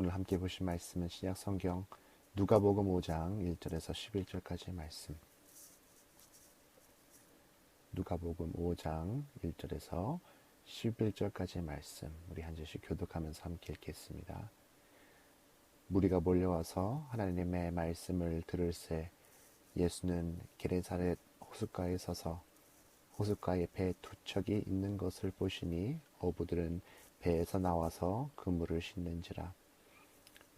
오늘 함께 보실 말씀은 신약 성경 누가복음 5장 1절에서 11절까지의 말씀. 누가복음 5장 1절에서 11절까지의 말씀. 우리 한 절씩 교독하면서 함께 읽겠습니다. 무리가 몰려와서 하나님의 말씀을 들을새 예수는 게네사렛 호숫가에 서서 호숫가에 배 두 척이 있는 것을 보시니 어부들은 배에서 나와서 그물을 싣는지라.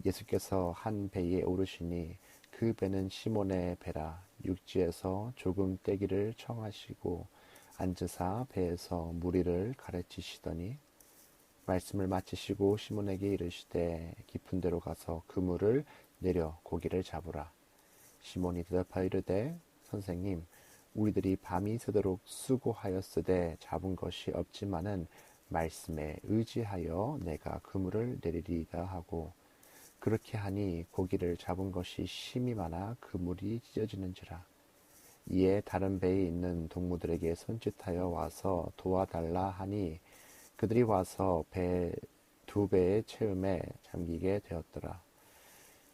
예수께서 한 배에 오르시니 그 배는 시몬의 배라. 육지에서 조금 떼기를 청하시고 앉으사 배에서 무리를 가르치시더니 말씀을 마치시고 시몬에게 이르시되 깊은 데로 가서 그물을 내려 고기를 잡으라. 시몬이 대답하여 이르되 선생님, 우리들이 밤이 새도록 수고하였으되 잡은 것이 없지만은 말씀에 의지하여 내가 그물을 내리리이다 하고, 그렇게 하니 고기를 잡은 것이 심히 많아 그물이 찢어지는지라. 이에 다른 배에 있는 동무들에게 손짓하여 와서 도와달라 하니 그들이 와서 두 배의 채움에 잠기게 되었더라.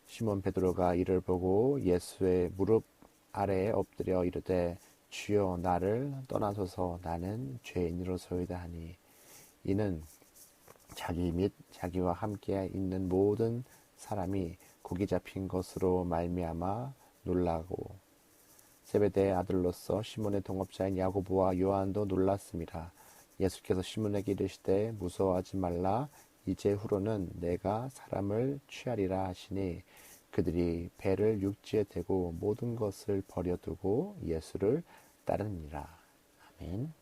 시몬 베드로가 이를 보고 예수의 무릎 아래에 엎드려 이르되 주여, 나를 떠나소서, 나는 죄인으로소이다 하니, 이는 자기 및 자기와 함께 있는 모든 사람이 고기 잡힌 것으로 말미암아 놀라고 세베대의 아들로서 시몬의 동업자인 야고보와 요한도 놀랐습니다. 예수께서 시몬에게 이르시되 무서워하지 말라, 이제 후로는 내가 사람을 취하리라 하시니 그들이 배를 육지에 대고 모든 것을 버려두고 예수를 따르니라. 아멘.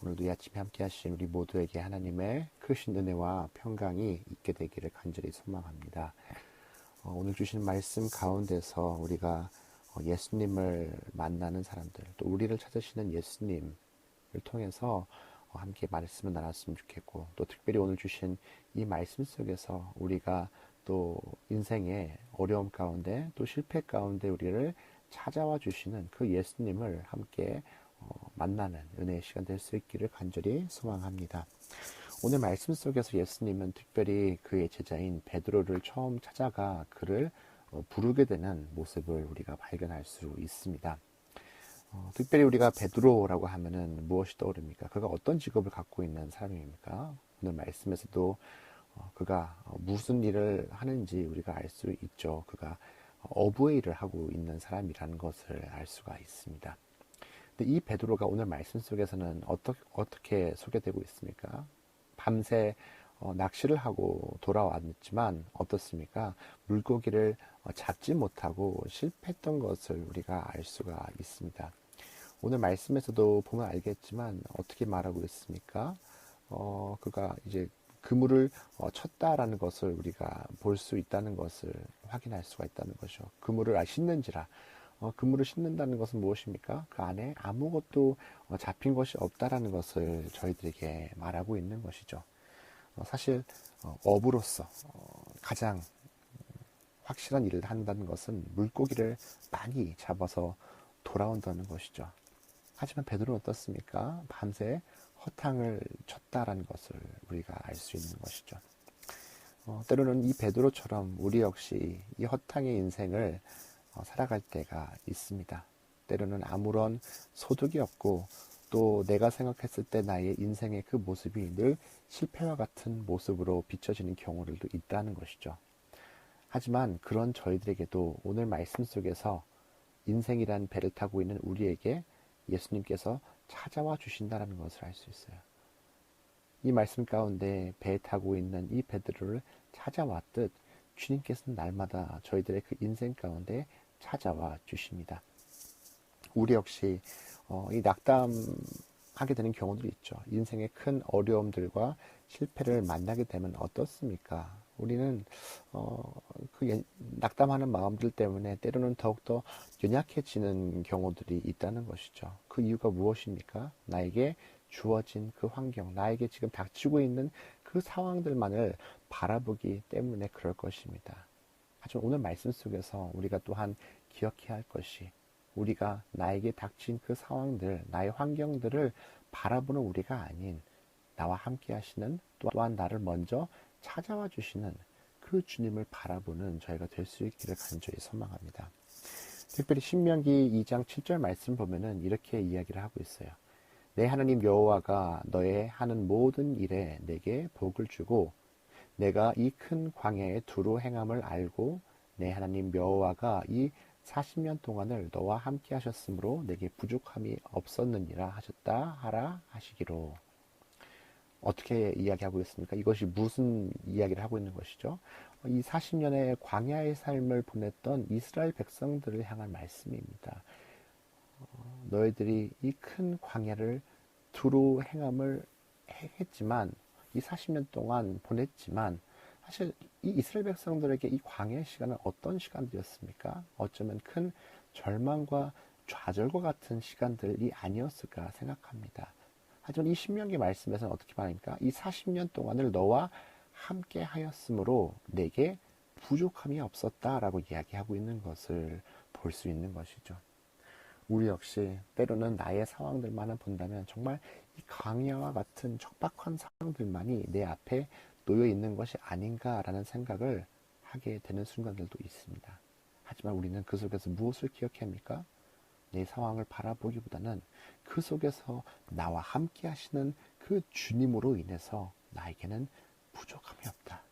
오늘도 이 아침에 함께 하신 우리 모두에게 하나님의 크신 은혜와 평강이 있게 되기를 간절히 소망합니다. 오늘 주신 말씀 가운데서 우리가 예수님을 만나는 사람들, 또 우리를 찾으시는 예수님을 통해서 함께 말씀을 나눴으면 좋겠고, 또 특별히 오늘 주신 이 말씀 속에서 우리가 또 인생의 어려움 가운데 또 실패 가운데 우리를 찾아와 주시는 그 예수님을 함께 만나는 은혜의 시간 될 수 있기를 간절히 소망합니다. 오늘 말씀 속에서 예수님은 특별히 그의 제자인 베드로를 처음 찾아가 그를 부르게 되는 모습을 우리가 발견할 수 있습니다. 특별히 우리가 베드로라고 하면은 무엇이 떠오릅니까? 그가 어떤 직업을 갖고 있는 사람입니까? 오늘 말씀에서도 그가 무슨 일을 하는지 우리가 알 수 있죠. 그가 어부의 일을 하고 있는 사람이라는 것을 알 수가 있습니다. 근데 이 베드로가 오늘 말씀 속에서는 어떻게 소개되고 있습니까? 밤새 낚시를 하고 돌아왔지만 어떻습니까? 물고기를 잡지 못하고 실패했던 것을 우리가 알 수가 있습니다. 오늘 말씀에서도 보면 알겠지만 어떻게 말하고 있습니까? 그가 이제 그물을 쳤다라는 것을 우리가 볼 수 있다는 것을 확인할 수가 있다는 것이죠. 그물을 씻는지라. 그물을 씻는다는 것은 무엇입니까? 그 안에 아무것도 잡힌 것이 없다라는 것을 저희들에게 말하고 있는 것이죠. 사실 어부로서 가장 확실한 일을 한다는 것은 물고기를 많이 잡아서 돌아온다는 것이죠. 하지만 베드로는 어떻습니까? 밤새 허탕을 쳤다라는 것을 우리가 알 수 있는 것이죠. 때로는 이 베드로처럼 우리 역시 이 허탕의 인생을 살아갈 때가 있습니다. 때로는 아무런 소득이 없고 또 내가 생각했을 때 나의 인생의 그 모습이 늘 실패와 같은 모습으로 비춰지는 경우들도 있다는 것이죠. 하지만 그런 저희들에게도 오늘 말씀 속에서 인생이란 배를 타고 있는 우리에게 예수님께서 찾아와 주신다는 것을 알 수 있어요. 이 말씀 가운데 배에 타고 있는 이 베드로를 찾아왔듯 주님께서는 날마다 저희들의 그 인생 가운데 찾아와 주십니다. 우리 역시 이 낙담하게 되는 경우들이 있죠. 인생의 큰 어려움들과 실패를 만나게 되면 어떻습니까? 우리는 낙담하는 마음들 때문에 때로는 더욱더 연약해지는 경우들이 있다는 것이죠. 그 이유가 무엇입니까? 나에게 주어진 그 환경, 나에게 지금 닥치고 있는 그 상황들만을 바라보기 때문에 그럴 것입니다. 하지만 오늘 말씀 속에서 우리가 또한 기억해야 할 것이, 우리가 나에게 닥친 그 상황들, 나의 환경들을 바라보는 우리가 아닌 나와 함께 하시는, 또한 나를 먼저 찾아와 주시는 그 주님을 바라보는 저희가 될 수 있기를 간절히 소망합니다. 특별히 신명기 2장 7절 말씀 보면은 이렇게 이야기를 하고 있어요. 내 하나님 여호와가 너의 하는 모든 일에 내게 복을 주고 내가 이 큰 광야에 두루 행함을 알고 내 하나님 여호와가 이 40년 동안을 너와 함께 하셨으므로 내게 부족함이 없었느니라 하셨다 하라 하시기로. 어떻게 이야기하고 있습니까? 이것이 무슨 이야기를 하고 있는 것이죠? 이 40년의 광야의 삶을 보냈던 이스라엘 백성들을 향한 말씀입니다. 너희들이 이 큰 광야를 두루 행함을 했지만 이 40년 동안 보냈지만 사실 이 이스라엘 백성들에게 이 광야의 시간은 어떤 시간들이었습니까? 어쩌면 큰 절망과 좌절과 같은 시간들이 아니었을까 생각합니다. 하지만 이 신명기 말씀에서는 어떻게 말합니까? 이 40년 동안을 너와 함께 하였으므로 내게 부족함이 없었다라고 이야기하고 있는 것을 볼 수 있는 것이죠. 우리 역시 때로는 나의 상황들만을 본다면 정말 이 광야와 같은 척박한 상황들만이 내 앞에 놓여 있는 것이 아닌가라는 생각을 하게 되는 순간들도 있습니다. 하지만 우리는 그 속에서 무엇을 기억해야 합니까? 내 상황을 바라보기보다는 그 속에서 나와 함께 하시는 그 주님으로 인해서 나에게는 부족함이 없다.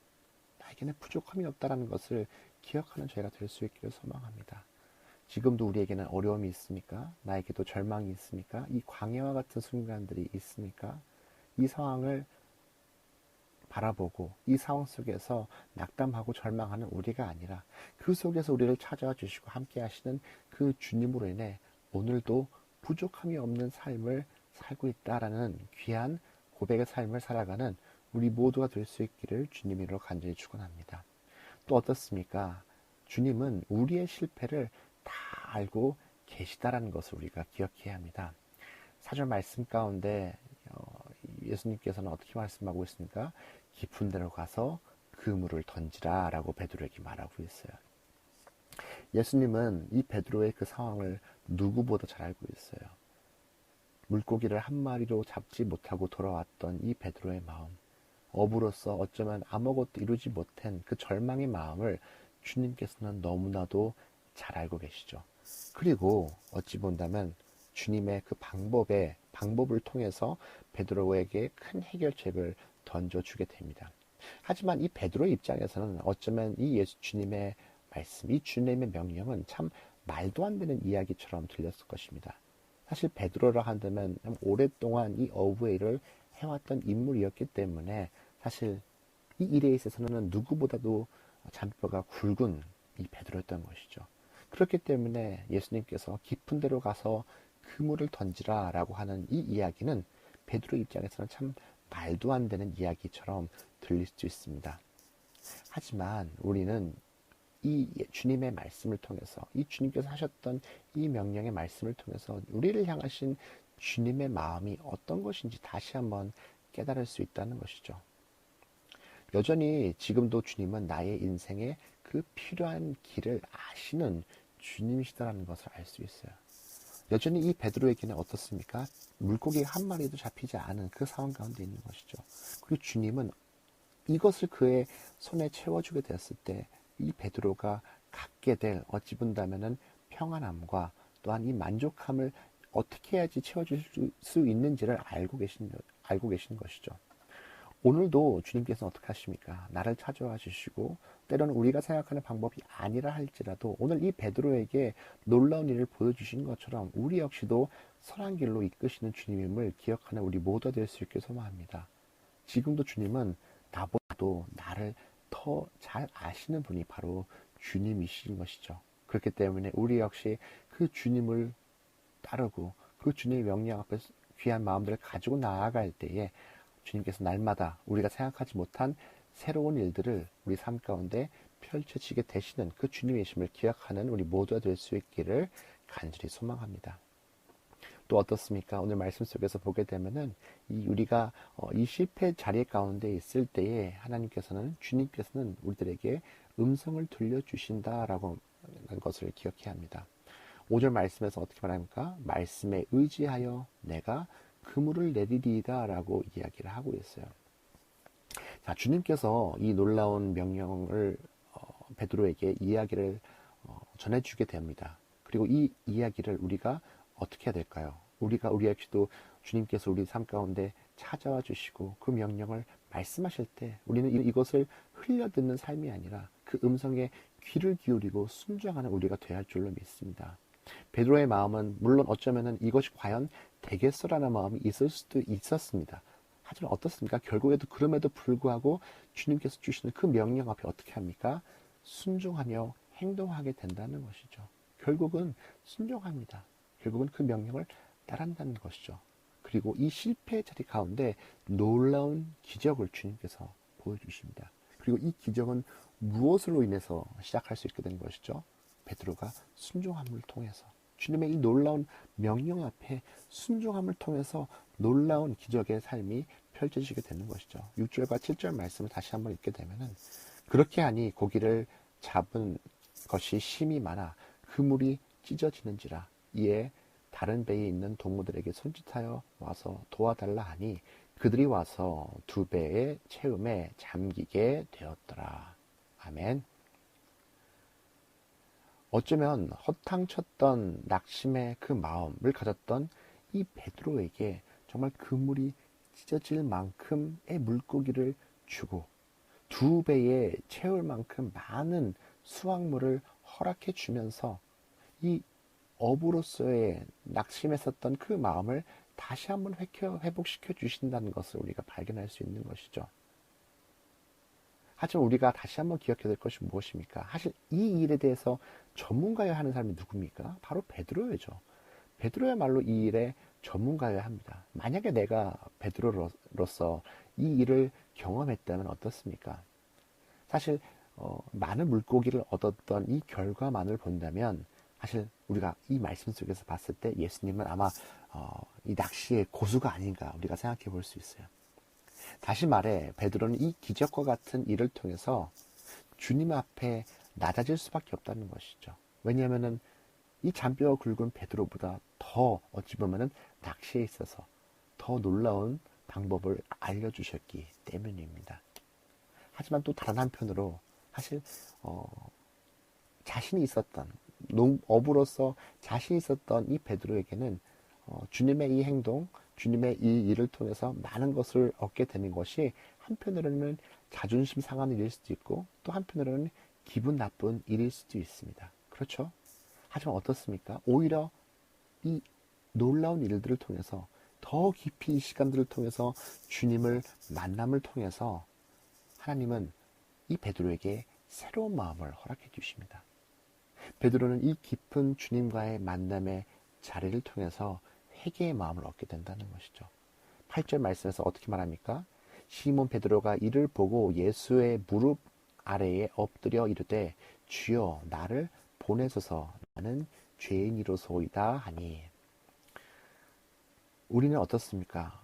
나에게는 부족함이 없다라는 것을 기억하는 저희가 될 수 있기를 소망합니다. 지금도 우리에게는 어려움이 있습니까? 나에게도 절망이 있습니까? 이 광야와 같은 순간들이 있습니까? 이 상황을 바라보고 이 상황 속에서 낙담하고 절망하는 우리가 아니라 그 속에서 우리를 찾아와 주시고 함께 하시는 그 주님으로 인해 오늘도 부족함이 없는 삶을 살고 있다라는 귀한 고백의 삶을 살아가는 우리 모두가 될 수 있기를 주님으로 간절히 축원합니다. 또 어떻습니까? 주님은 우리의 실패를 다 알고 계시다라는 것을 우리가 기억해야 합니다. 사절 말씀 가운데 예수님께서는 어떻게 말씀하고 있습니까? 깊은 데로 가서 그물을 던지라 라고 베드로에게 말하고 있어요. 예수님은 이 베드로의 그 상황을 누구보다 잘 알고 있어요. 물고기를 한 마리로 잡지 못하고 돌아왔던 이 베드로의 마음, 어부로서 어쩌면 아무것도 이루지 못한 그 절망의 마음을 주님께서는 너무나도 잘 알고 계시죠. 그리고 어찌 본다면 주님의 그 방법을 통해서 베드로에게 큰 해결책을 던져주게 됩니다. 하지만 이 베드로의 입장에서는 어쩌면 이 예수 주님의 말씀, 이 주님의 명령은 참 말도 안 되는 이야기처럼 들렸을 것입니다. 사실 베드로라 한다면 오랫동안 이 어부의 일을 해왔던 인물이었기 때문에 사실 이 일에 있어서는 누구보다도 잔뼈가 굵은 이 베드로였던 것이죠. 그렇기 때문에 예수님께서 깊은 데로 가서 그물을 던지라 라고 하는 이 이야기는 베드로 입장에서는 참 말도 안 되는 이야기처럼 들릴 수 있습니다. 하지만 우리는 이 주님의 말씀을 통해서 이 주님께서 하셨던 이 명령의 말씀을 통해서 우리를 향하신 주님의 마음이 어떤 것인지 다시 한번 깨달을 수 있다는 것이죠. 여전히 지금도 주님은 나의 인생에 그 필요한 길을 아시는 주님이시다라는 것을 알 수 있어요. 여전히 이 베드로에게는 어떻습니까? 물고기 한 마리도 잡히지 않은 그 상황 가운데 있는 것이죠. 그리고 주님은 이것을 그의 손에 채워주게 되었을 때 이 베드로가 갖게 될 어찌 본다면은 평안함과 또한 이 만족함을 어떻게 해야지 채워줄 수 있는지를 알고 계신 것이죠. 오늘도 주님께서는 어떻게 하십니까? 나를 찾아와 주시고 때로는 우리가 생각하는 방법이 아니라 할지라도 오늘 이 베드로에게 놀라운 일을 보여주신 것처럼 우리 역시도 선한 길로 이끄시는 주님임을 기억하는 우리 모두가 될 수 있게 소망합니다. 지금도 주님은 나보다도 나를 더 잘 아시는 분이 바로 주님이신 것이죠. 그렇기 때문에 우리 역시 그 주님을 따르고 그 주님의 명령 앞에 귀한 마음들을 가지고 나아갈 때에 주님께서 날마다 우리가 생각하지 못한 새로운 일들을 우리 삶 가운데 펼쳐지게 되시는 그 주님이심을 기억하는 우리 모두가 될 수 있기를 간절히 소망합니다. 또 어떻습니까? 오늘 말씀 속에서 보게 되면은 우리가 이 실패 자리 가운데 있을 때에 주님께서는 우리들에게 음성을 들려주신다라고 하는 것을 기억해야 합니다. 5절 말씀에서 어떻게 말합니까? 말씀에 의지하여 내가 그물을 내리리이다 라고 이야기를 하고 있어요. 자, 주님께서 이 놀라운 명령을 베드로에게 이야기를 전해주게 됩니다. 그리고 이 이야기를 우리가 어떻게 해야 될까요? 우리 역시도 주님께서 우리 삶 가운데 찾아와 주시고 그 명령을 말씀하실 때 우리는 이것을 흘려듣는 삶이 아니라 그 음성에 귀를 기울이고 순종하는 우리가 되어야 할 줄로 믿습니다. 베드로의 마음은 물론 어쩌면은 이것이 과연 되겠어라는 마음이 있을 수도 있었습니다. 하지만 어떻습니까? 결국에도 그럼에도 불구하고 주님께서 주시는 그 명령 앞에 어떻게 합니까? 순종하며 행동하게 된다는 것이죠. 결국은 순종합니다. 결국은 그 명령을 따른다는 것이죠. 그리고 이 실패의 자리 가운데 놀라운 기적을 주님께서 보여주십니다. 그리고 이 기적은 무엇으로 인해서 시작할 수 있게 된 것이죠? 베드로가 순종함을 통해서 주님의 이 놀라운 명령 앞에 순종함을 통해서 놀라운 기적의 삶이 펼쳐지게 되는 것이죠. 6절과 7절 말씀을 다시 한번 읽게 되면은 그렇게 하니 고기를 잡은 것이 심이 많아 그물이 찢어지는지라 이에 다른 배에 있는 동무들에게 손짓하여 와서 도와달라 하니 그들이 와서 두 배의 채움에 잠기게 되었더라. 아멘. 어쩌면 허탕쳤던 낙심의 그 마음을 가졌던 이 베드로에게 정말 그물이 찢어질 만큼의 물고기를 주고 두 배에 채울 만큼 많은 수확물을 허락해 주면서 이 어부로서의 낙심했었던 그 마음을 다시 한번 회복시켜 주신다는 것을 우리가 발견할 수 있는 것이죠. 하지만 우리가 다시 한번 기억해야 될 것이 무엇입니까? 사실 이 일에 대해서 전문가여야 하는 사람이 누굽니까? 바로 베드로죠. 베드로야말로 이 일에 전문가여야 합니다. 만약에 내가 베드로로서 이 일을 경험했다면 어떻습니까? 사실 많은 물고기를 얻었던 이 결과만을 본다면 사실 우리가 이 말씀 속에서 봤을 때 예수님은 아마 이 낚시의 고수가 아닌가 우리가 생각해 볼 수 있어요. 다시 말해 베드로는 이 기적과 같은 일을 통해서 주님 앞에 낮아질 수밖에 없다는 것이죠. 왜냐하면은 이 잔뼈가 굵은 베드로보다 더 어찌 보면은 낚시에 있어서 더 놀라운 방법을 알려주셨기 때문입니다. 하지만 또 다른 한편으로 사실 자신이 있었던 어부로서 자신이 있었던 이 베드로에게는 주님의 이 행동, 주님의 이 일을 통해서 많은 것을 얻게 되는 것이 한편으로는 자존심 상하는 일일 수도 있고 또 한편으로는 기분 나쁜 일일 수도 있습니다. 그렇죠? 하지만 어떻습니까? 오히려 이 놀라운 일들을 통해서 더 깊이 이 시간들을 통해서 주님을 만남을 통해서 하나님은 이 베드로에게 새로운 마음을 허락해 주십니다. 베드로는 이 깊은 주님과의 만남의 자리를 통해서 회개의 마음을 얻게 된다는 것이죠. 8절 말씀에서 어떻게 말합니까? 시몬 베드로가 이를 보고 예수의 무릎 아래에 엎드려 이르되 주여 나를 보내소서 나는 죄인이로소이다 하니 우리는 어떻습니까?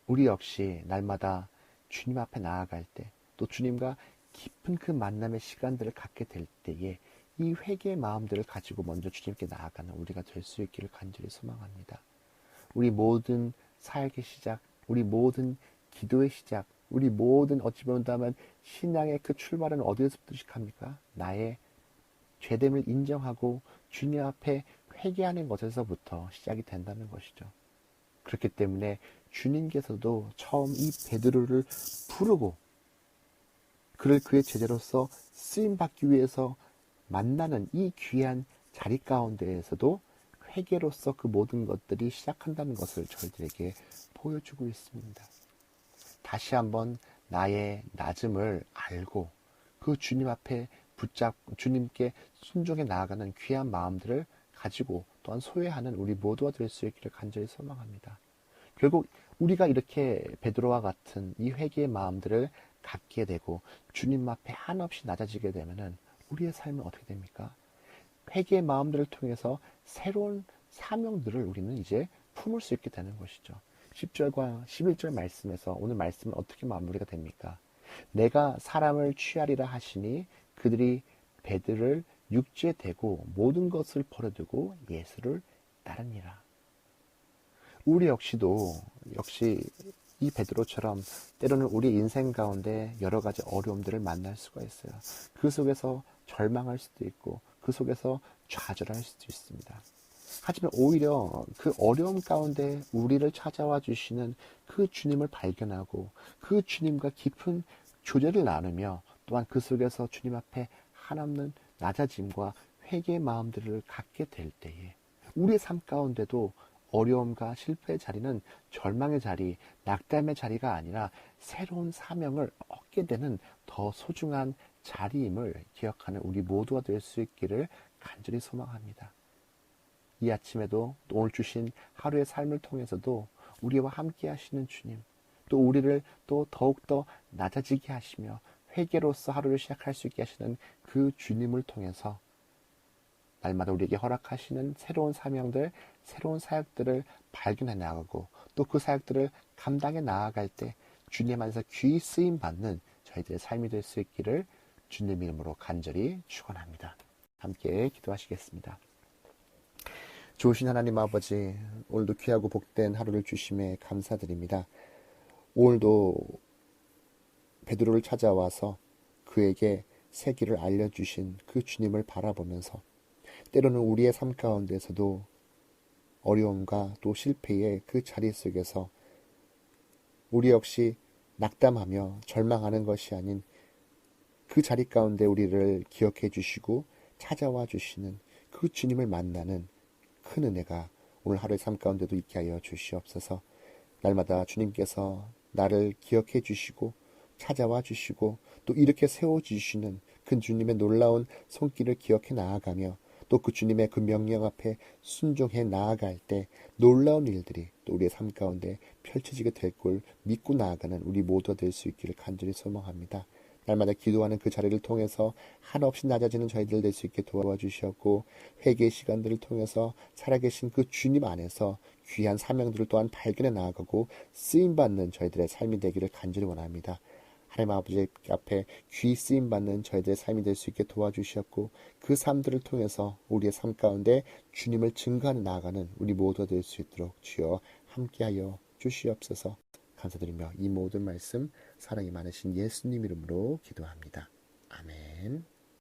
우리 역시 날마다 주님 앞에 나아갈 때 또 주님과 깊은 그 만남의 시간들을 갖게 될 때에 이 회개의 마음들을 가지고 먼저 주님께 나아가는 우리가 될 수 있기를 간절히 소망합니다. 우리 모든 사역의 시작, 우리 모든 기도의 시작, 우리 모든 어찌 본다면 신앙의 그 출발은 어디에서부터 시작합니까? 나의 죄됨을 인정하고 주님 앞에 회개하는 것에서부터 시작이 된다는 것이죠. 그렇기 때문에 주님께서도 처음 이 베드로를 부르고 그를 그의 제자로서 쓰임받기 위해서 만나는 이 귀한 자리 가운데에서도 회개로서 그 모든 것들이 시작한다는 것을 저희들에게 보여주고 있습니다. 다시 한번 나의 낮음을 알고 그 주님 앞에 주님께 순종해 나아가는 귀한 마음들을 가지고 또한 소외하는 우리 모두가 될 수 있기를 간절히 소망합니다. 결국 우리가 이렇게 베드로와 같은 이 회개의 마음들을 갖게 되고 주님 앞에 한없이 낮아지게 되면은 우리의 삶은 어떻게 됩니까? 회개의 마음들을 통해서 새로운 사명들을 우리는 이제 품을 수 있게 되는 것이죠. 10절과 11절 말씀에서 오늘 말씀은 어떻게 마무리가 됩니까? 내가 사람을 취하리라 하시니 그들이 베드를 육지에 대고 모든 것을 버려두고 예수를 따르니라. 우리 역시 이 베드로처럼 때로는 우리 인생 가운데 여러 가지 어려움들을 만날 수가 있어요. 그 속에서 절망할 수도 있고 그 속에서 좌절할 수도 있습니다. 하지만 오히려 그 어려움 가운데 우리를 찾아와 주시는 그 주님을 발견하고 그 주님과 깊은 교제를 나누며 또한 그 속에서 주님 앞에 한없는 낮아짐과 회개의 마음들을 갖게 될 때에 우리의 삶 가운데도 어려움과 실패의 자리는 절망의 자리, 낙담의 자리가 아니라 새로운 사명을 얻게 되는 더 소중한 자리임을 기억하는 우리 모두가 될 수 있기를 간절히 소망합니다. 이 아침에도 오늘 주신 하루의 삶을 통해서도 우리와 함께 하시는 주님, 또 우리를 또 더욱더 낮아지게 하시며 회개로서 하루를 시작할 수 있게 하시는 그 주님을 통해서 날마다 우리에게 허락하시는 새로운 사명들, 새로운 사역들을 발견해 나가고 또 그 사역들을 감당해 나아갈 때 주님 안에서 귀히 쓰임 받는 저희들의 삶이 될 수 있기를 주님 이름으로 간절히 축원합니다. 함께 기도하시겠습니다. 좋으신 하나님 아버지, 오늘도 귀하고 복된 하루를 주심에 감사드립니다. 오늘도 베드로를 찾아와서 그에게 새 길을 알려주신 그 주님을 바라보면서 때로는 우리의 삶 가운데서도 어려움과 또 실패의 그 자리 속에서 우리 역시 낙담하며 절망하는 것이 아닌 그 자리 가운데 우리를 기억해 주시고 찾아와 주시는 그 주님을 만나는 큰 은혜가 오늘 하루의 삶 가운데도 있게 하여 주시옵소서. 날마다 주님께서 나를 기억해 주시고 찾아와 주시고 또 이렇게 세워주시는 그 주님의 놀라운 손길을 기억해 나아가며 또 그 주님의 그 명령 앞에 순종해 나아갈 때 놀라운 일들이 또 우리의 삶 가운데 펼쳐지게 될 걸 믿고 나아가는 우리 모두가 될 수 있기를 간절히 소망합니다. 날마다 기도하는 그 자리를 통해서 한없이 낮아지는 저희들 될 수 있게 도와주시었고 회개의 시간들을 통해서 살아계신 그 주님 안에서 귀한 사명들을 또한 발견해 나아가고 쓰임받는 저희들의 삶이 되기를 간절히 원합니다. 하나님 아버지 앞에 귀히 쓰임받는 저희들의 삶이 될 수 있게 도와주셨고 그 삶들을 통해서 우리의 삶 가운데 주님을 증거하는 나아가는 우리 모두가 될 수 있도록 주여 함께하여 주시옵소서. 감사드리며 이 모든 말씀 사랑이 많으신 예수님 이름으로 기도합니다. 아멘.